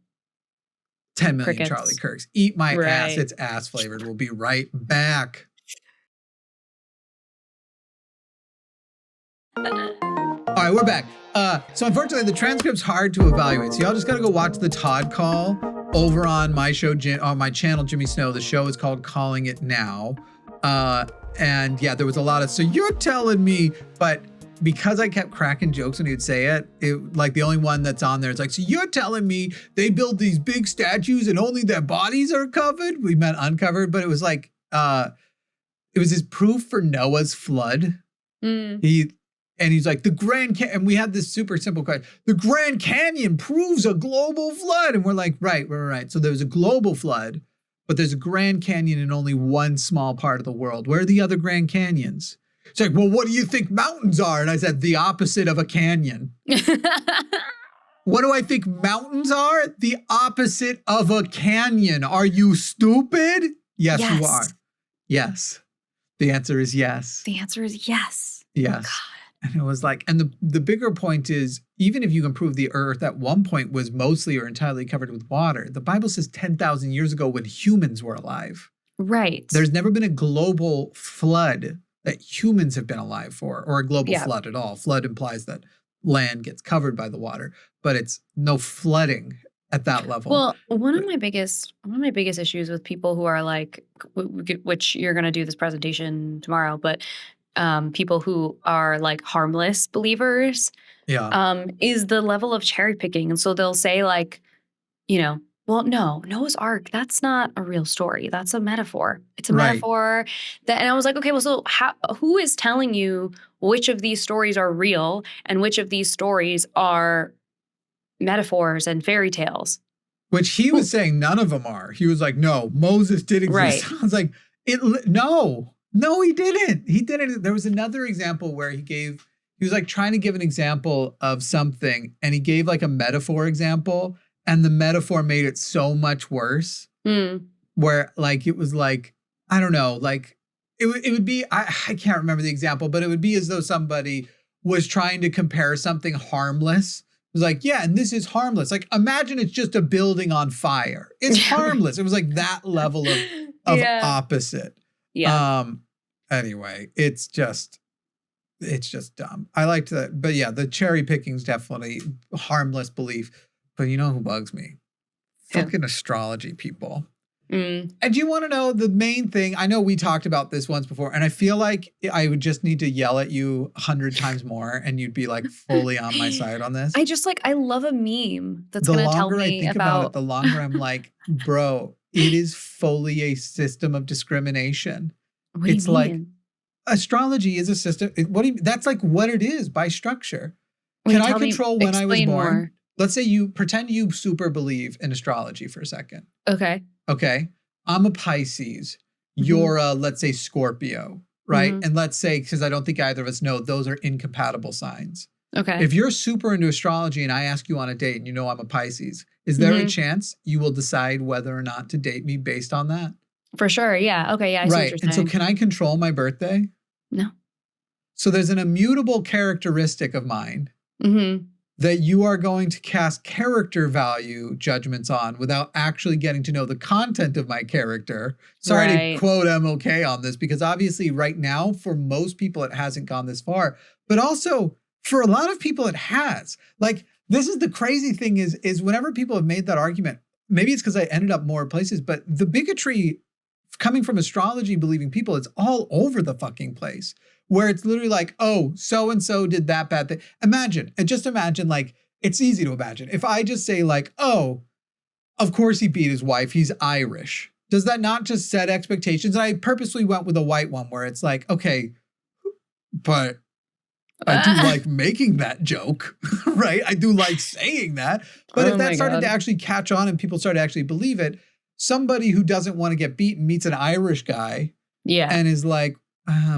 million Crickets. Charlie Kirks. Eat my ass. It's ass flavored. We'll be right back. All right, we're back. So unfortunately, the transcript's hard to evaluate. So y'all just got to go watch the Todd call over on my show, on my channel, Jimmy Snow. The show is called Calling It Now. And yeah, there was a lot of, so you're telling me, but because I kept cracking jokes when he would say it, like the only one that's on there is like, so you're telling me they build these big statues and only their bodies are covered? We meant uncovered, but it was like, it was his proof for Noah's flood. He's like, and we had this super simple question. The Grand Canyon proves a global flood. And we're like, right. So there's a global flood, but there's a Grand Canyon in only one small part of the world. Where are the other Grand Canyons? It's like, well, what do you think mountains are? And I said, the opposite of a canyon. What do I think mountains are? The opposite of a canyon. Are you stupid? Yes, you are. Yes. The answer is yes. Yes. Yes. Oh, God. And it was like, and the bigger point is, even if you can prove the earth at one point was mostly or entirely covered with water, the Bible says 10,000 years ago when humans were alive. Right. There's never been a global flood that humans have been alive for, or a global flood at all. Flood implies that land gets covered by the water, but it's no flooding at that level. Well, one of my biggest issues with people who are like, which you're going to do this presentation tomorrow, but people who are like harmless believers, is the level of cherry picking. And so they'll say like, well, no, Noah's Ark, that's not a real story. That's a metaphor. It's a metaphor. And I was like, okay, well, so who is telling you which of these stories are real and which of these stories are metaphors and fairy tales? Which he was saying none of them are. He was like, no, Moses did exist. Right. I was like, no, he didn't. He didn't. There was another example where he was like trying to give an example of something, and he gave like a metaphor example, and the metaphor made it so much worse. Where like, it was like, I don't know, like it would be, I can't remember the example, but it would be as though somebody was trying to compare something harmless. It was like, yeah, and this is harmless. Like, imagine it's just a building on fire. It's harmless. It was like that level of opposite. Yeah. Anyway, it's just dumb. I liked that. But yeah, the cherry picking's definitely harmless belief. But you know who bugs me? Fucking astrology people. And do you want to know the main thing? I know we talked about this once before, and I feel like I would just need to yell at you 100 times more, and you'd be like fully on my side on this. I love a meme that's going to tell me The longer I think about it, the longer I'm like, bro, it is fully a system of discrimination. What do you mean? Like astrology is a system. That's like what it is by structure. Can I control when I was born? More. Let's say you pretend you super believe in astrology for a second. Okay. I'm a Pisces. You're a, let's say, Scorpio, right? And let's say, because I don't think either of us know, those are incompatible signs. Okay. If you're super into astrology and I ask you on a date and you know I'm a Pisces, is there a chance you will decide whether or not to date me based on that? For sure. Yeah. Okay. Yeah. I see what you're saying. And so can I control my birthday? No. So there's an immutable characteristic of mine that you are going to cast character value judgments on without actually getting to know the content of my character. Sorry to quote MLK on this, because obviously right now, for most people, it hasn't gone this far. But also, for a lot of people, it has. Like, this is the crazy thing is whenever people have made that argument, maybe it's because I ended up more places, but the bigotry coming from astrology believing people, it's all over the fucking place. Where it's literally like, oh, so-and-so did that bad thing. Just imagine, like, it's easy to imagine. If I just say like, oh, of course he beat his wife, he's Irish. Does that not just set expectations? And I purposely went with a white one where it's like, okay, but I do like making that joke, right? I do like saying that. But if that started to actually catch on and people started to actually believe it, somebody who doesn't want to get beaten meets an Irish guy and is like,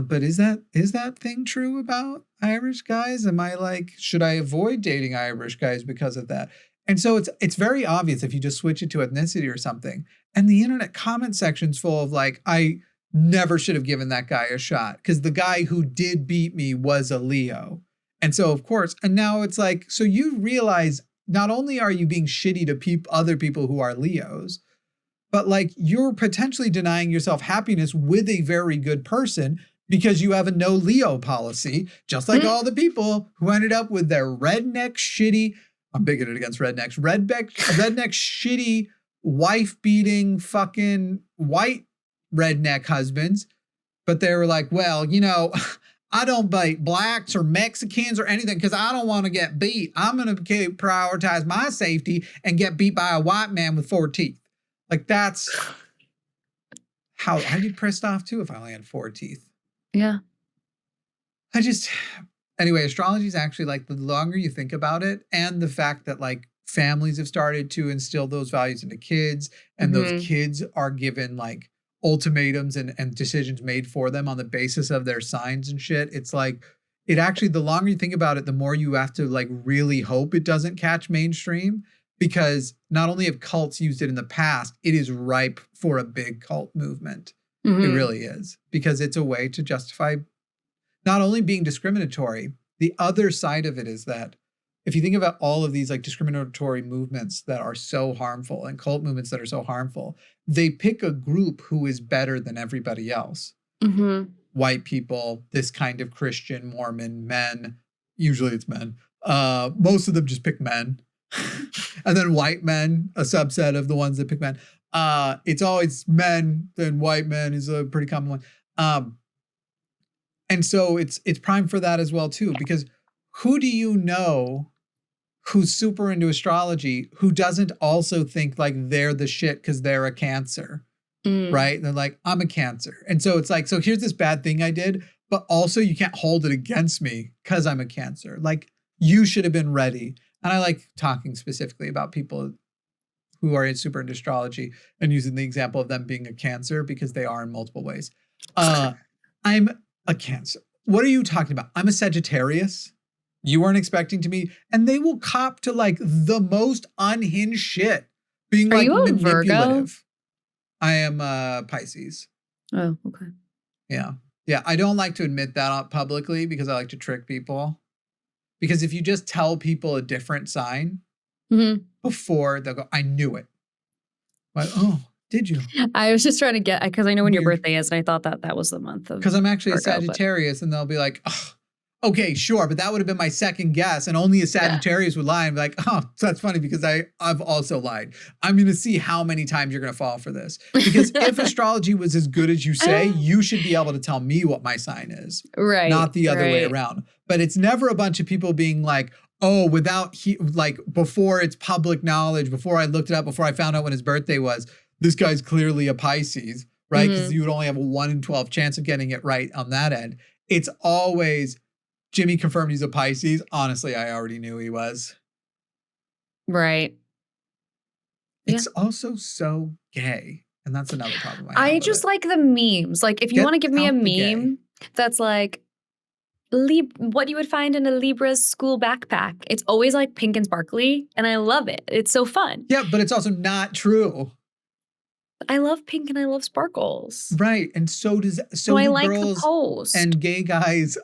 but is that thing true about Irish guys? Am I like, should I avoid dating Irish guys because of that? And so it's very obvious if you just switch it to ethnicity or something. And the internet comment section's full of like, I never should have given that guy a shot because the guy who did beat me was a Leo. And so of course, and now it's like, so you realize not only are you being shitty to other people who are Leos, but like you're potentially denying yourself happiness with a very good person because you have a no Leo policy, just like all the people who ended up with their redneck shitty, I'm bigoted against rednecks, redneck shitty wife-beating fucking white redneck husbands. But they were like, well, you know, I don't date blacks or Mexicans or anything because I don't want to get beat. I'm going to prioritize my safety and get beat by a white man with 4 teeth. Like that's how I'd be pissed off too if I only had 4 teeth. Yeah. Anyway, astrology is actually like the longer you think about it and the fact that like families have started to instill those values into kids and those kids are given like ultimatums and decisions made for them on the basis of their signs and shit. It's like, it actually, the longer you think about it, the more you have to like really hope it doesn't catch mainstream. Because not only have cults used it in the past, it is ripe for a big cult movement. It really is. Because it's a way to justify not only being discriminatory, the other side of it is that if you think about all of these like discriminatory movements that are so harmful and cult movements that are so harmful, they pick a group who is better than everybody else. White people, this kind of Christian, Mormon, men, usually it's men. Most of them just pick men. And then white men, a subset of the ones that pick men. It's always men, then white men is a pretty common one. And so it's prime for that as well too, because who do you know who's super into astrology who doesn't also think like they're the shit because they're a Cancer, right? And they're like, I'm a Cancer. And so it's like, so here's this bad thing I did, but also you can't hold it against me because I'm a Cancer. Like you should have been ready. And I like talking specifically about people who are super into astrology and using the example of them being a Cancer because they are in multiple ways. I'm a Cancer. What are you talking about? I'm a Sagittarius. You weren't expecting to me. And they will cop to like the most unhinged shit. Being like you a manipulative. Virgo? I am Pisces. Oh, okay. Yeah. Yeah. I don't like to admit that publicly because I like to trick people. Because if you just tell people a different sign before, they'll go, I knew it. Like, oh, did you? I was just trying to get, because I know when your Weird. birthday is, and I thought that was the month of. Because I'm actually Virgo, a Sagittarius, and they'll be like, oh, okay, sure, but that would have been my second guess, and only a Sagittarius would lie. And be like, oh, so that's funny because I've also lied. I'm going to see how many times you're going to fall for this. Because if astrology was as good as you say, you should be able to tell me what my sign is. Right. Not the other way around. But it's never a bunch of people being like, oh, before it's public knowledge, before I looked it up, before I found out when his birthday was, this guy's clearly a Pisces, right? Because you would only have a 1 in 12 chance of getting it right on that end. It's always, Jimmy confirmed he's a Pisces. Honestly, I already knew he was. Right. It's also so gay. And that's another problem I just like the memes. Like, if you want to give me a meme that's like, what you would find in a Libra's school backpack. It's always like pink and sparkly, and I love it. It's so fun. Yeah, but it's also not true. I love pink and I love sparkles. Right, and so do I like girls the post. and gay guys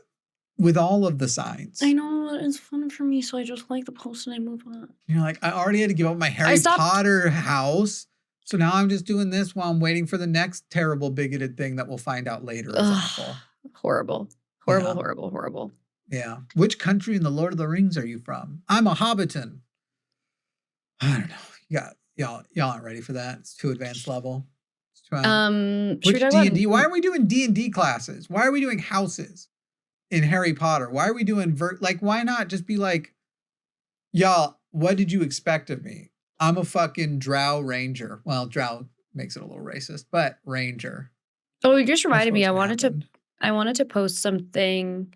with all of the signs. I know, it's fun for me, so I just like the post and I move on. You're like, I already had to give up my Harry Potter house, so now I'm just doing this while I'm waiting for the next terrible bigoted thing that we'll find out later is awful. Horrible. Horrible. Yeah. Which country in the Lord of the Rings are you from? I'm a Hobbiton. I don't know. Y'all aren't ready for that. It's too advanced level. Which D&D? Why are we doing D&D classes? Why are we doing houses in Harry Potter? Why are we doing why not just be like, y'all, what did you expect of me? I'm a fucking drow ranger. Well, drow makes it a little racist, but ranger. Oh, you just reminded me. I wanted to post something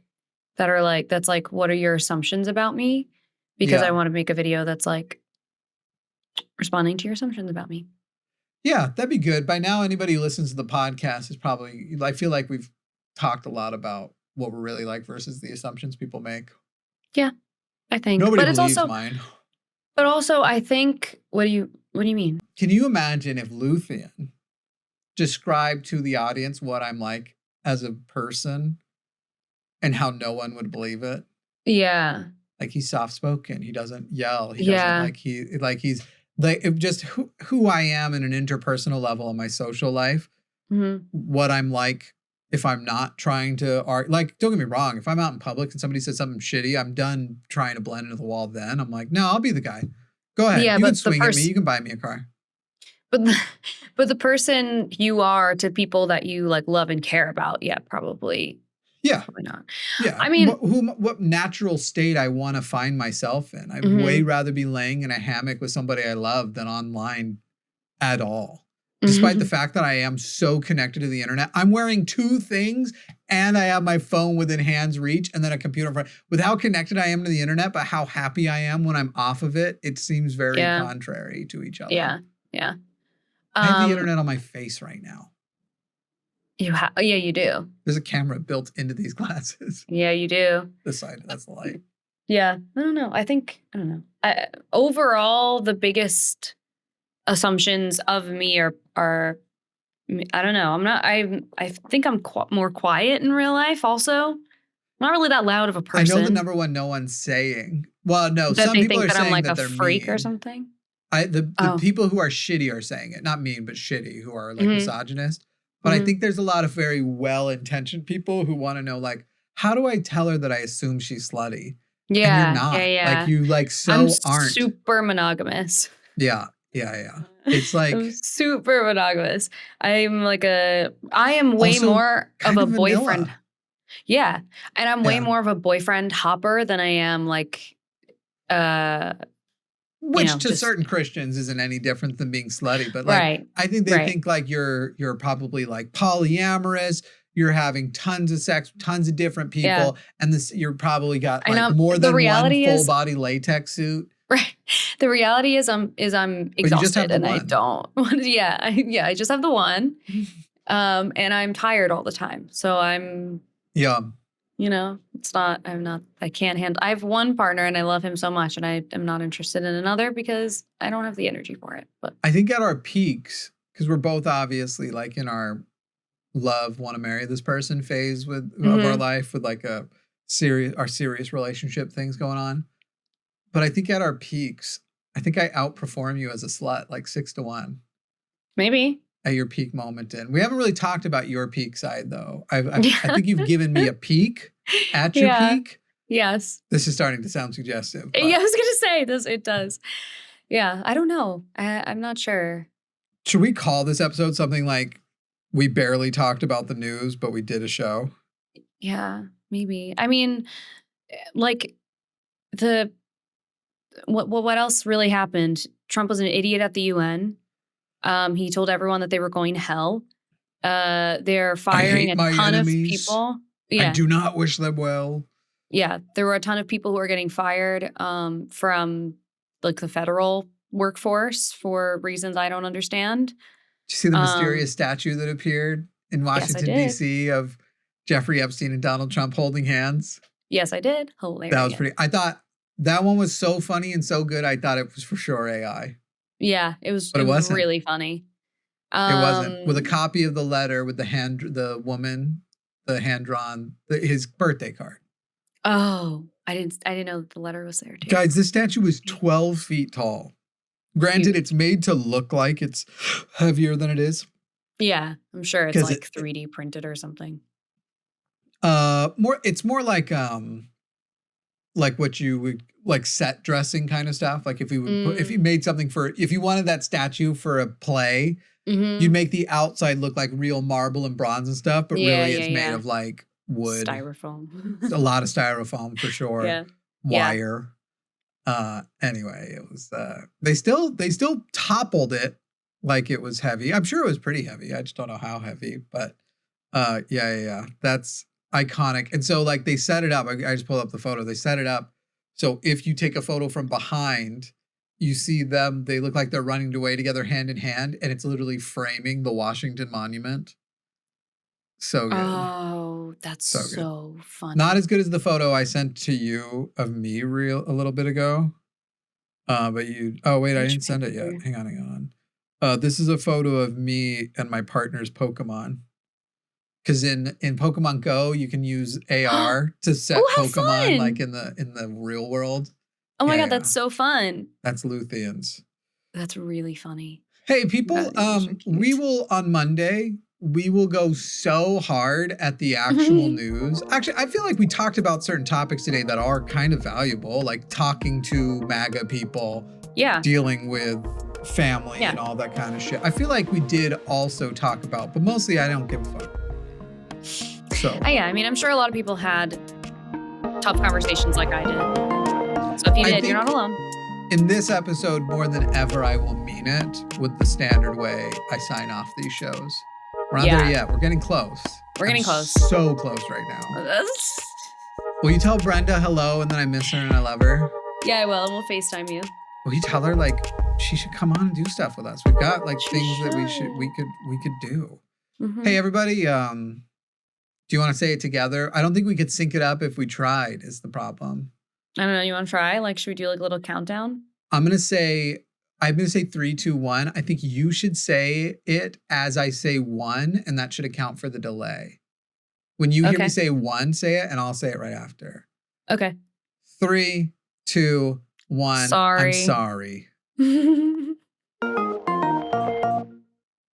that's like, what are your assumptions about me? Because I want to make a video that's like responding to your assumptions about me. Yeah, that'd be good. By now, anybody who listens to the podcast is probably, I feel like we've talked a lot about what we're really like versus the assumptions people make. Yeah, I think. Nobody believes mine. But also, I think, what do you mean? Can you imagine if Luthien described to the audience what I'm like as a person and how no one would believe it? Yeah. Like, he's soft-spoken. He doesn't yell. He doesn't he's like just who I am in an interpersonal level in my social life. What I'm like if I'm not trying to like, don't get me wrong. If I'm out in public and somebody says something shitty, I'm done trying to blend into the wall then. I'm like, no, I'll be the guy. Go ahead. You can swing at me. You can buy me a car. But the person you are to people that you like love and care about, probably. Yeah. Probably not. Yeah. I mean, what natural state I want to find myself in. I'd way rather be laying in a hammock with somebody I love than online at all. Despite the fact that I am so connected to the internet. I'm wearing 2 things and I have my phone within hand's reach and then a computer in front. With how connected I am to the internet, but how happy I am when I'm off of it, it seems very contrary to each other. Yeah. I have the internet on my face right now. Yeah, you do. There's a camera built into these glasses. Yeah, you do. This side, that's the light. Yeah, I don't know. I don't know. Overall, the biggest assumptions of me are I don't know. I think I'm more quiet in real life also. I'm not really that loud of a person. I know the number one no one's saying. Well, no, that some they people think are that saying I'm like that a they're freak mean. or something. The people who are shitty are saying it. Not mean, but shitty, who are like misogynist. But I think there's a lot of very well-intentioned people who want to know, like, how do I tell her that I assume she's slutty? Yeah. And you're not. Yeah. Like, you aren't. Super monogamous. Yeah. It's like I'm super monogamous. I am way more of a boyfriend. Vanilla. Yeah. And I'm way more of a boyfriend hopper than I am like which to certain Christians isn't any different than being slutty, but like I think they think like you're probably like polyamorous. You're having tons of sex, tons of different people, and you're probably got like more than one full body latex suit. Right. The reality is I'm exhausted and I don't. I just have the one. And I'm tired all the time. So I'm I can't handle. I have one partner and I love him so much and I am not interested in another because I don't have the energy for it. But I think at our peaks, because we're both obviously like in our love, want to marry this person phase of our life with like our serious relationship things going on. But I think at our peaks, I think I outperform you as a slut like 6-1. Maybe. At your peak moment we haven't really talked about your peak side though. I think you've given me a peek at your peak. Yes. This is starting to sound suggestive. Yeah, I was gonna say this. It does. Yeah, I don't know. I'm not sure. Should we call this episode something like "We barely talked about the news, but we did a show"? Yeah, maybe. I mean, like what else really happened? Trump was an idiot at the UN. He told everyone that they were going to hell. They're firing a ton of people. Yeah. I do not wish them well. Yeah, there were a ton of people who are getting fired from like the federal workforce for reasons I don't understand. Did you see the mysterious statue that appeared in Washington, D.C. of Jeffrey Epstein and Donald Trump holding hands? Yes, I did. Hilarious. That was pretty. I thought that one was so funny and so good. I thought it was for sure AI. Yeah, it was. But it wasn't. Really funny. It wasn't. With a copy of the letter with the hand drawn, his birthday card. Oh, I didn't know the letter was there too. Guys, this statue is 12 feet tall. Granted, it's made to look like it's heavier than it is. Yeah, I'm sure it's like 3D printed or something. It's more like what you would like set dressing kind of stuff. Like if you made something if you wanted that statue for a play, you'd make the outside look like real marble and bronze and stuff, but really it's made of like wood, styrofoam. A lot of styrofoam for sure. Yeah. Wire. Anyway, it was they still toppled it like it was heavy. I'm sure it was pretty heavy. I just don't know how heavy, but yeah. That's iconic. And so like they set it up. I just pulled up the photo. They set it up. So if you take a photo from behind, you see them, they look like they're running away together hand in hand, and it's literally framing the Washington Monument. So good. Oh, that's so funny. Not as good as the photo I sent to you of me a little bit ago. But I didn't send it yet. Hang on. This is a photo of me and my partner's Pokemon. Because in Pokemon Go, you can use AR to set Pokemon fun. Like in the real world. Oh my God, that's so fun. That's Luthians. That's really funny. Hey, people, we will on Monday. We will go so hard at the actual news. Actually, I feel like we talked about certain topics today that are kind of valuable, like talking to MAGA people, dealing with family and all that kind of shit. I feel like we did also talk about, but mostly I don't give a fuck. So I mean, I'm sure a lot of people had tough conversations like I did. So if you did, you're not alone. In this episode, more than ever, I will mean it with the standard way I sign off these shows. We're not there yet. We're getting close. We're getting close. So close right now. Will you tell Brenda hello and then I miss her and I love her? Yeah, I will. And we'll FaceTime you. Will you tell her like she should come on and do stuff with us? We've got like things that we could do. Hey everybody, do you want to say it together? I don't think we could sync it up if we tried, is the problem. I don't know. You want to try? Like, should we do like a little countdown? I'm gonna say 3, 2, 1. I think you should say it as I say 1, and that should account for the delay. When you hear me say 1, say it, and I'll say it right after. Okay. 3, 2, 1. Sorry. I'm sorry.